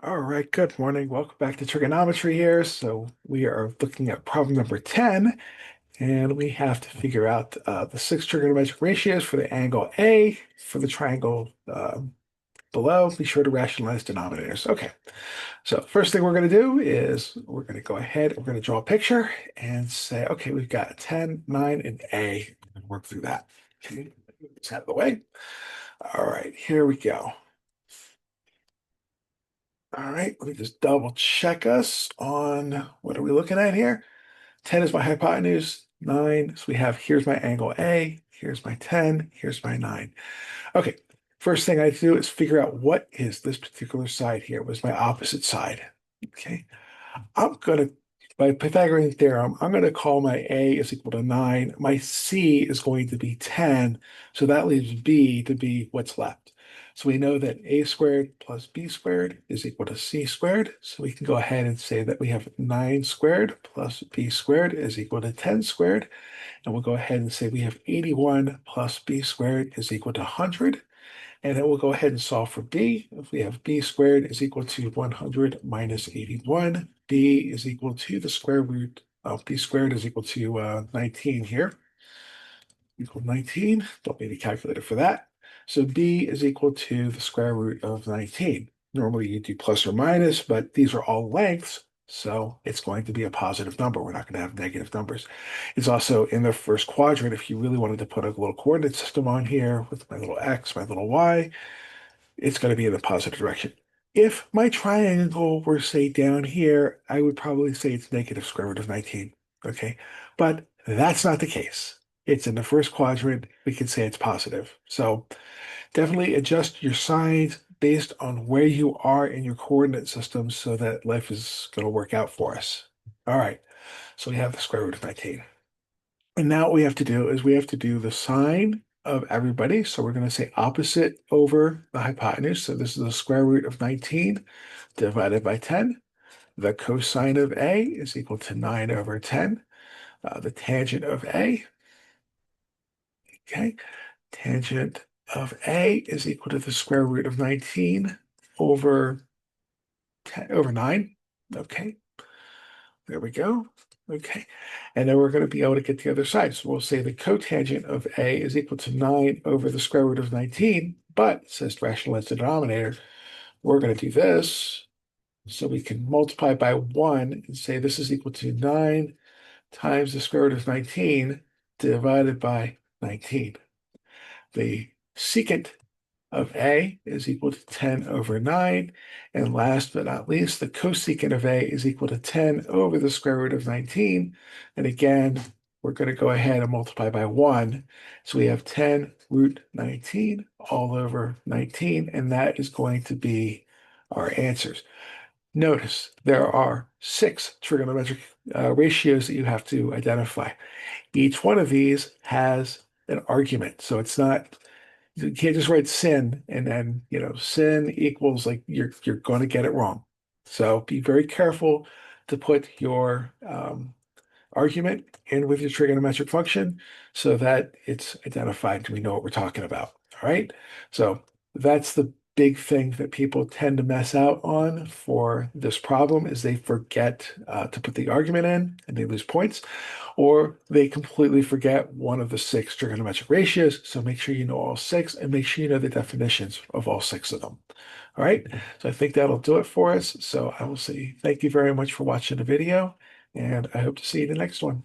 All right, good morning. Welcome back to trigonometry here. So we are looking at problem number 10, and we have to figure out the six trigonometric ratios for the angle A for the triangle below. Be sure to rationalize denominators. Okay, so first thing we're going to do is we're going to go ahead, we're going to draw a picture and say, okay, we've got 10, 9, and A, and work through that. Okay, it's out of the way. All right, here we go. All right, let me just double check us on what are we looking at here? 10 is my hypotenuse, 9. So we have here's my angle A, here's my 10, here's my 9. Okay, first thing I have to do is figure out what is this particular side here, was my opposite side. Okay, I'm gonna, by Pythagorean theorem, I'm gonna call my A is equal to 9. My C is going to be 10. So that leaves B to be what's left. So we know that A squared plus B squared is equal to C squared. So we can go ahead and say that we have 9 squared plus B squared is equal to 10 squared. And we'll go ahead and say we have 81 plus B squared is equal to 100. And then we'll go ahead and solve for b. If we have b squared is equal to 100 minus 81, b is equal to the square root of b squared is equal to 19 here. Equal 19. Don't need a calculator for that. So b is equal to the square root of 19. Normally you do plus or minus, but these are all lengths, so it's going to be a positive number. We're not going to have negative numbers. It's also in the first quadrant. If you really wanted to put a little coordinate system on here with my little x, my little y, it's going to be in the positive direction. If my triangle were, say, down here, I would probably say it's negative square root of 19. Okay. But that's not the case. It's in the first quadrant. We can say it's positive. So definitely adjust your signs based on where you are in your coordinate system so that life is going to work out for us. All right. So we have the square root of 19. And now what we have to do is we have to do the sine of everybody. So we're going to say opposite over the hypotenuse. So this is the square root of 19 divided by 10. The cosine of A is equal to 9 over 10. The tangent of A, okay, tangent of A is equal to the square root of 19 over 10, over 9. Okay, there we go. Okay. And then we're going to be able to get the other side. So we'll say the cotangent of A is equal to 9 over the square root of 19, but it says to rationalize the denominator. We're going to do this. So we can multiply by 1 and say this is equal to 9 times the square root of 19 divided by 19. The secant of A is equal to 10 over 9. And last but not least, the cosecant of A is equal to 10 over the square root of 19. And again, we're going to go ahead and multiply by 1. So we have 10 root 19 all over 19, and that is going to be our answers. Notice there are 6 trigonometric ratios that you have to identify. Each one of these has an argument. So it's not, you can't just write sin and then, sin equals like you're going to get it wrong. So be very careful to put your argument in with your trigonometric function so that it's identified and we know what we're talking about. All right. So that's the big thing that people tend to mess out on for this problem is they forget to put the argument in and they lose points, or they completely forget one of the 6 trigonometric ratios. So make sure you know all 6 and make sure you know the definitions of all 6 of them. All right. So I think that'll do it for us. So I will say thank you very much for watching the video, and I hope to see you in the next one.